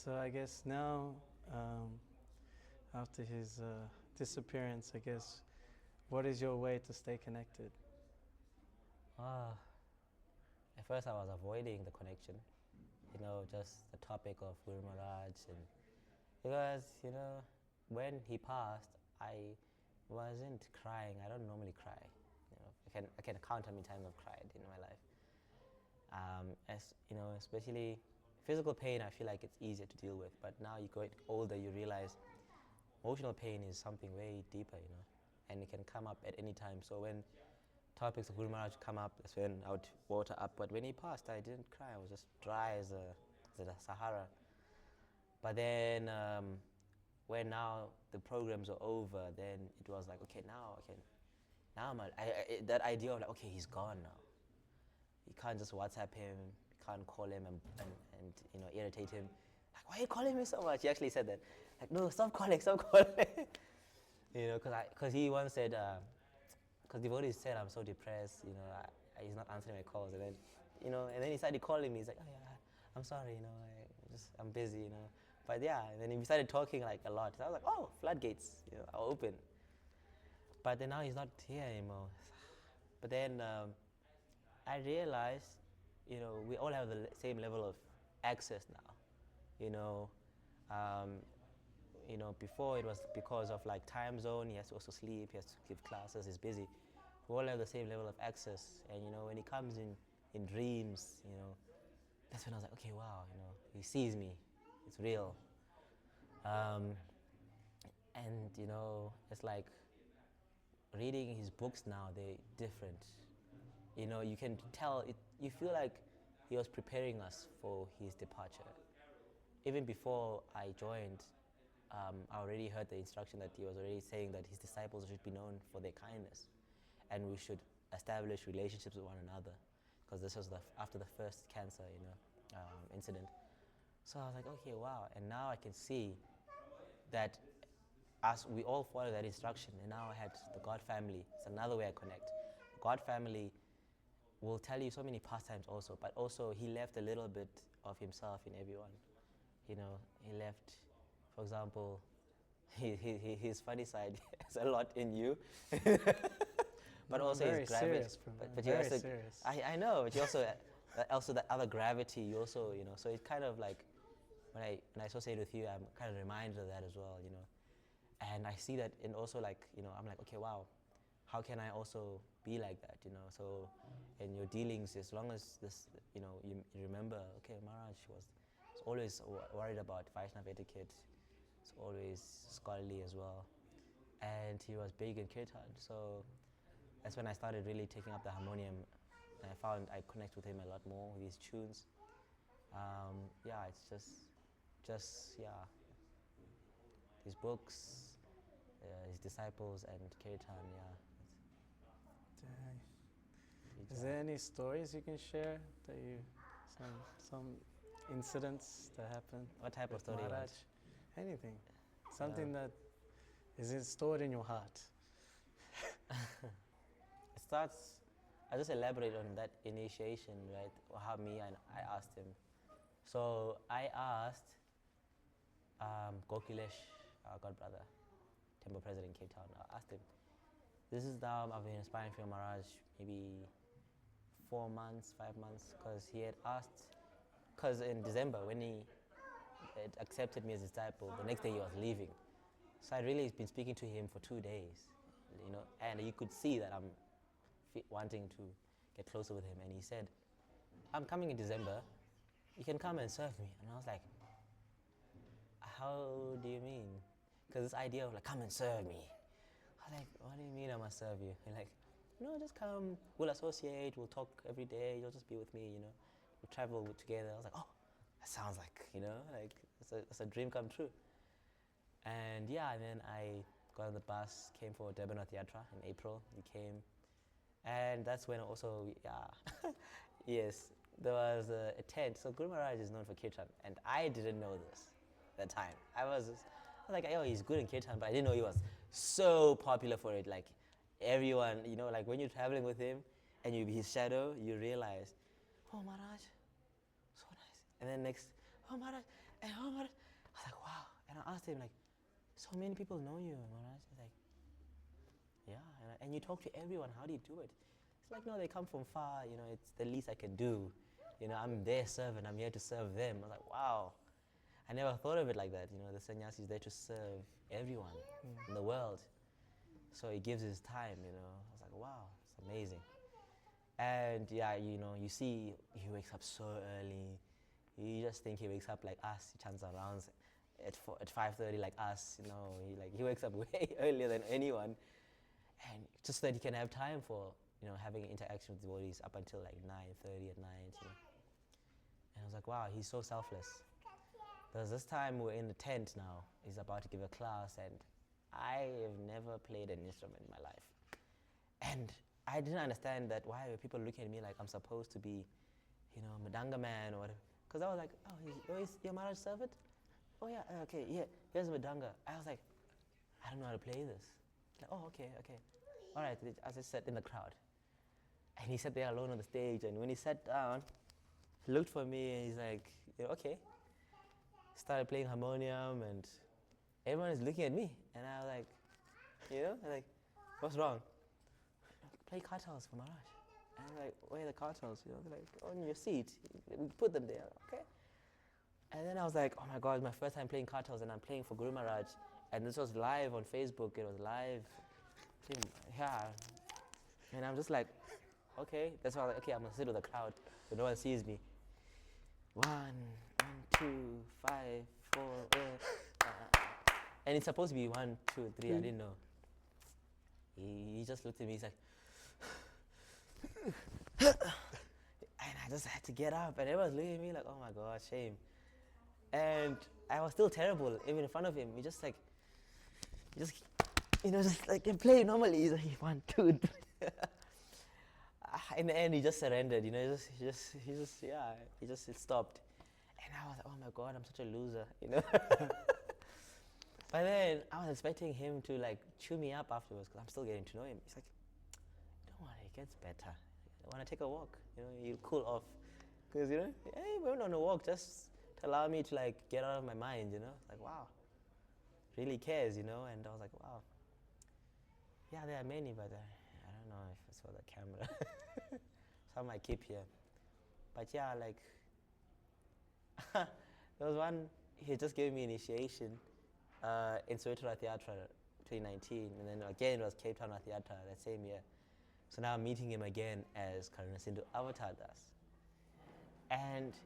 So I guess now, after his disappearance, I guess, what is your way to stay connected? Ah, at first I was avoiding the connection, just the topic of Guru Maharaj, and because when he passed, I wasn't crying. I don't normally cry. I can count how many times I've cried in my life. As especially physical pain, I feel like it's easier to deal with. But now you get older, you realize emotional pain is something way deeper, and it can come up at any time. So when topics of Guru Maharaj come up, that's when I would water up. But when he passed, I didn't cry. I was just dry as a Sahara. But then when now the programs are over, then it was like, okay, now I can, now that idea of like, okay, he's gone now. You can't just WhatsApp him, you can't call him and irritate him. Like, why are you calling me so much? He actually said that. Like, no, stop calling, stop calling. Because he once said, because devotees said I'm so depressed, he's not answering my calls, and then, and then he started calling me. He's like, oh yeah, I'm sorry, I'm busy, But yeah, and then we started talking like a lot. So I was like, oh, floodgates, are open. But then now he's not here anymore. But then I realized, we all have the same level of access now. You know, um, before it was because of like time zone. He has to also sleep. He has to give classes. He's busy. We all have the same level of access. And when he comes in dreams, that's when I was like, okay, wow, he sees me. It's real. Um, and it's like reading his books now. They're different. You can tell. You feel like he was preparing us for his departure. Even before I joined, I already heard the instruction that he was already saying that his disciples should be known for their kindness, and we should establish relationships with one another, because this was after the first cancer, incident. So I was like, okay, wow, and now I can see that as we all follow that instruction, and now I had the God family. It's another way I connect. God family will tell you so many pastimes also, but also he left a little bit of himself in everyone. He left, for example, his funny side has a lot in you, but No, also I'm his very gravity. serious, bro. But you Very also, serious. I know, but you also that other gravity. You also, so it's kind of like when I associate with you, I'm kind of reminded of that as well, and I see that, and also like, I'm like, okay, wow, how can I also be like that, So in your dealings, as long as this, you remember, okay, Maharaj was always worried about Vaishnava etiquette. It's always scholarly as well, and he was big in kirtan. So that's when I started really taking up the harmonium, and I found I connect with him a lot more with his tunes. Yeah, it's just yeah, his books, his disciples, and kirtan. Yeah. Dang. Is there any stories you can share that some incidents that happened What type of with story you Maharaj? want? Anything, something that is stored in your heart. It starts. I just elaborate on that initiation, right? Or how me and I asked him. So I asked Gokilesh, our god brother, temple president in Cape Town. I asked him, "This is now I've been inspiring for Maharaj maybe 4 months, 5 months, because he had asked, because in December when he had accepted me as his disciple, the next day he was leaving. So I really been speaking to him for 2 days, and you could see that I'm wanting to get closer with him. And he said, I'm coming in December, you can come and serve me. And I was like, how do you mean? Because this idea of like, come and serve me. I was like, what do you mean I must serve you? And like, no, just come, we'll associate, we'll talk every day, you'll just be with me, we'll travel together. I was like, oh, that sounds like, like it's a dream come true. And yeah, and then I got on the bus, came for Durban Yatra in April. He came, and that's when also, yeah, yes, there was a tent. So Guru Maharaj is known for kirtan, and I didn't know this at the time. I was like, oh, he's good in kirtan, but I didn't know he was so popular for it. Like everyone, like when you're traveling with him and you be his shadow, you realize, oh Maharaj, so nice. And then next, oh Maharaj, and oh Maharaj, asked him, like, so many people know you, Maharaj. He's like, yeah, and you talk to everyone. How do you do it? It's like, no, they come from far. It's the least I can do. I'm their servant. I'm here to serve them. I was like, wow. I never thought of it like that. The sannyasi is there to serve everyone in the world. So he gives his time. I was like, wow, it's amazing. And yeah, you see, he wakes up so early. You just think he wakes up like us. He chants around at 5:30 like us. He wakes up way earlier than anyone, and just so that he can have time for having interaction with devotees up until like 9:30 at night. And I was like, wow, he's so selfless. There's this time we're in the tent now. He's about to give a class, and I have never played an instrument in my life. And I didn't understand that why were people looking at me like I'm supposed to be, Madanga man or whatever. Because I was like, oh, is your Maharaj servant? Oh yeah, okay, yeah, here's Madanga. I was like, I don't know how to play this. Like, oh, okay. All right, I just sat in the crowd. And he sat there alone on the stage, and when he sat down, he looked for me and he's like, okay. Started playing harmonium, and everyone is looking at me. And I was like, what's wrong? Play kartals for Maharaj. And I'm like, where are the kartals? They're like, on your seat. We put them there, okay? And then I was like, oh my God, my first time playing kartals, and I'm playing for Guru Maharaj. And this was live on Facebook. It was live. Yeah. And I'm just like, okay. That's why I was like, okay, I'm going to sit with the crowd so no one sees me. 1, 2, 5, 4. And it's supposed to be 1, 2, 3. I didn't know. He just looked at me. He's like, and I just had to get up, and everyone was looking at me like, oh my God, shame. And I was still terrible, even in front of him. He just can play normally. He's like 1, 2, 3. In the end, he just surrendered. He just stopped. And I was like, oh my God, I'm such a loser. But then I was expecting him to like chew me up afterwards because I'm still getting to know him. He's like, don't worry, it gets better. I want to take a walk. You cool off. Because, hey, we went on a walk just to allow me to like get out of my mind, Like, wow, really cares, And I was like, wow. Yeah, there are many, but I don't know if it's for the camera. Some I keep here. But yeah, like, there was one, he just gave me initiation in Soweto Theatre 2019, and then again it was Cape Town Theatre that same year. So now I'm meeting him again as Karuna Sindhu Avatar does. And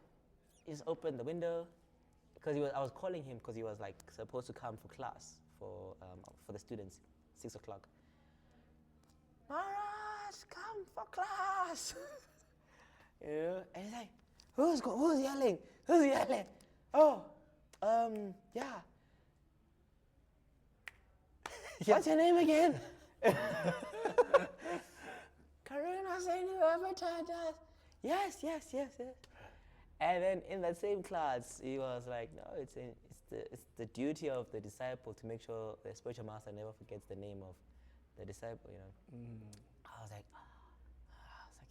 he just opened the window, because I was calling him because he was like supposed to come for class for the students, 6 o'clock. Maharaj, come for class. And he's like, who's yelling? Who's yelling? Oh, yeah. What's your name again? Karuna Sindhu Avatar does. Yes. And then in that same class, he was like, no, it's the duty of the disciple to make sure the spiritual master never forgets the name of the disciple, I was like,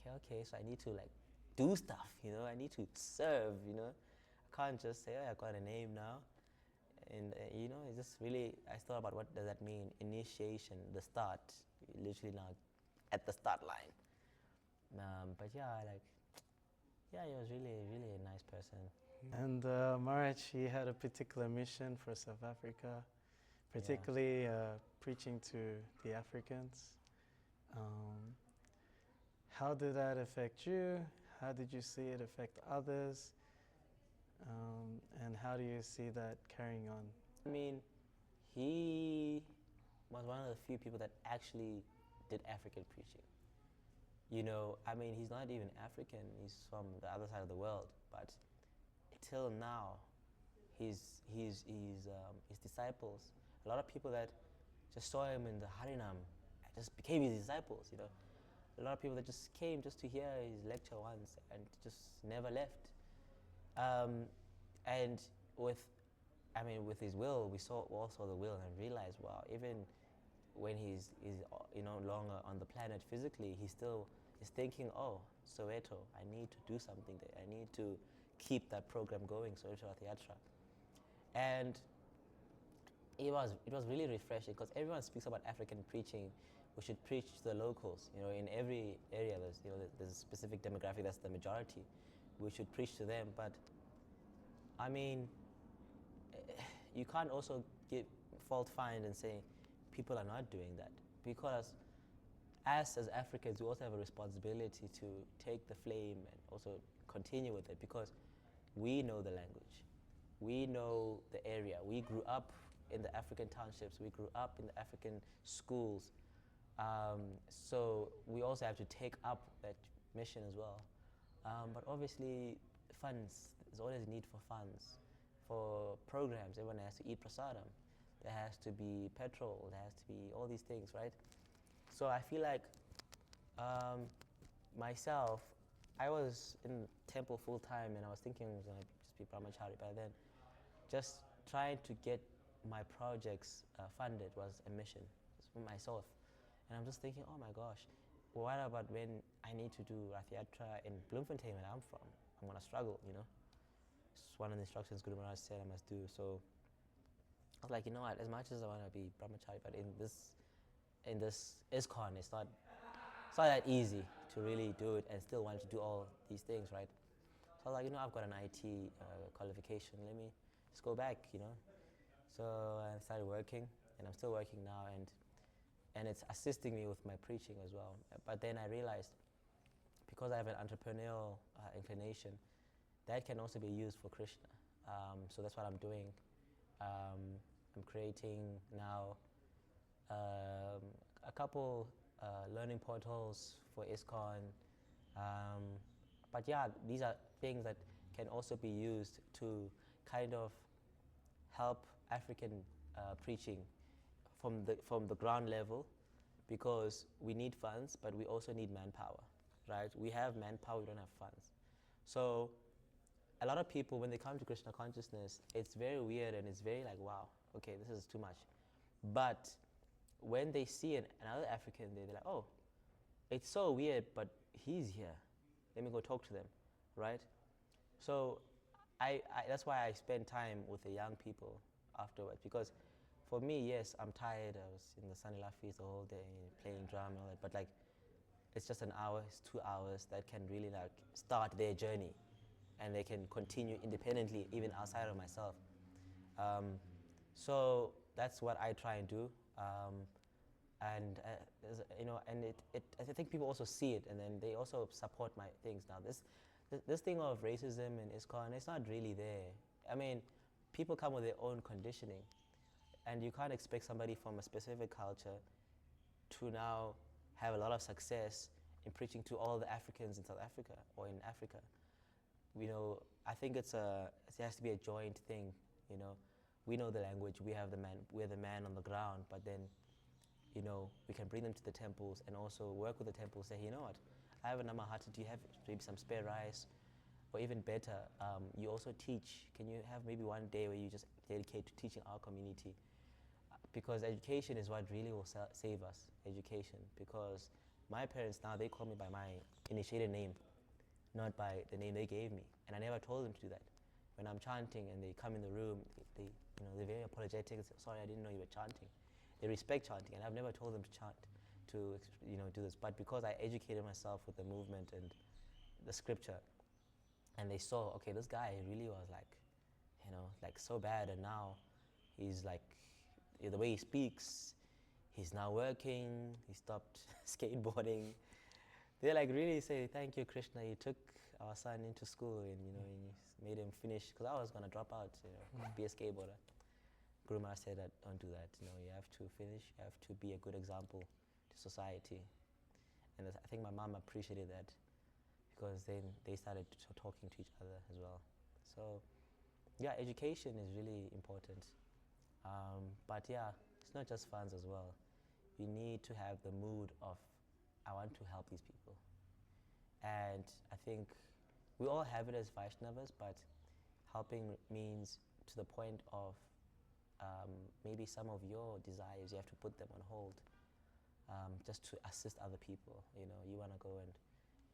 okay, so I need to like do stuff, I need to serve, I can't just say, I got a name now. And it's just really, I thought about what does that mean, initiation, the start, literally now at the start line. But he was really, really a nice person. And Maharaj, he had a particular mission for South Africa, particularly preaching to the Africans. How did that affect you? How did you see it affect others? And how do you see that carrying on? I mean, he was one of the few people that actually did African preaching. I mean, he's not even African, he's from the other side of the world, but till now, his disciples, a lot of people that just saw him in the Harinam just became his disciples, A lot of people that just came just to hear his lecture once and just never left. And with his will, we saw the will and realized, wow, even when he's no longer on the planet physically, he still is thinking, oh, Soweto, I need to do something there. I need to keep that program going, Soweto Theatre. And it was really refreshing because everyone speaks about African preaching. We should preach to the locals. You know, in every area, there's a specific demographic that's the majority. We should preach to them. But I mean, you can't also fault find and say people are not doing that, because as Africans, we also have a responsibility to take the flame and also continue with it, because we know the language, we know the area, we grew up in the African townships, we grew up in the African schools, so we also have to take up that mission as well. But obviously, funds, there's always a need for funds. For programs, everyone has to eat prasadam. There has to be petrol, there has to be all these things, right? So I feel like myself, I was in temple full time and I was thinking I was going to just be brahmachari by then. Just trying to get my projects funded was a mission for myself. And I'm just thinking, oh my gosh, what about when I need to do Rath Yatra in Bloemfontein, where I'm from? I'm going to struggle, you know? It's one of the instructions Guru Maharaj said I must do. So I was like, you know what, as much as I want to be brahmachari, but in this ISKCON, it's not that easy to really do it and still want to do all these things, right? So I was like, you know, I've got an IT qualification, let me just go back, you know? So I started working, and I'm still working now, and it's assisting me with my preaching as well. But then I realized, because I have an entrepreneurial inclination, that can also be used for Krishna. So that's what I'm doing. I'm creating now a couple learning portals for ISKCON. But yeah, these are things that can also be used to kind of help African preaching from the ground level, because we need funds, but we also need manpower, right? We have manpower, we don't have funds. So a lot of people, when they come to Krishna consciousness, it's very weird and it's very like, wow, okay, this is too much. But when they see another African, they're like, oh, it's so weird, but he's here. Let me go talk to them, right? So that's why I spend time with the young people afterwards, because for me, yes, I'm tired. I was in the Sunny Feast the whole day playing drum and all that, but like, it's just an hour, it's 2 hours that can really like start their journey, and they can continue independently, even outside of myself. So that's what I try and do, and you know, and I think people also see it, and then they also support my things now. This thing of racism in ISKCON, it's not really there. I mean, people come with their own conditioning, and you can't expect somebody from a specific culture to now have a lot of success in preaching to all the Africans in South Africa or in Africa. You know, I think it has to be a joint thing. You know, we know the language, we're the man on the ground, but then, you know, we can bring them to the temples and also work with the temples. Say, you know what, I have a namahata. Do you have maybe some spare rice? Or even better, you also teach. Can you have maybe one day where you just dedicate to teaching our community? Because education is what really will save us. Education, because my parents now, they call me by my initiated name, not by the name they gave me, and I never told them to do that. When I'm chanting and they come in the room, they're very apologetic and say, sorry, I didn't know you were chanting. They respect chanting, and I've never told them to chant, to do this. But because I educated myself with the movement and the scripture, and they saw, okay, this guy really was like so bad, and now he's like, the way he speaks, he's now working, he stopped skateboarding. They like really say, thank you, Krishna, you took our son into school and you made him finish, because I was gonna drop out, be a skateboarder. Guru Maharaj said that, don't do that, you have to finish, you have to be a good example to society. And I think my mom appreciated that, because then they started talking to each other as well. So yeah, education is really important. But yeah, it's not just funds as well. You need to have the mood of, I want to help these people. And I think we all have it as Vaishnavas, but helping means to the point of maybe some of your desires, you have to put them on hold, just to assist other people. You want to go and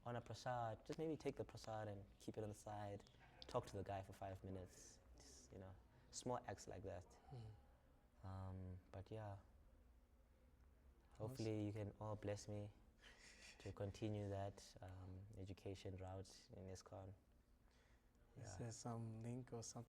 on a prasad, just maybe take the prasad and keep it on the side, talk to the guy for 5 minutes, just, small acts like that. But yeah, hopefully you can all bless me to continue that education route in ISKCON. Is there some link or something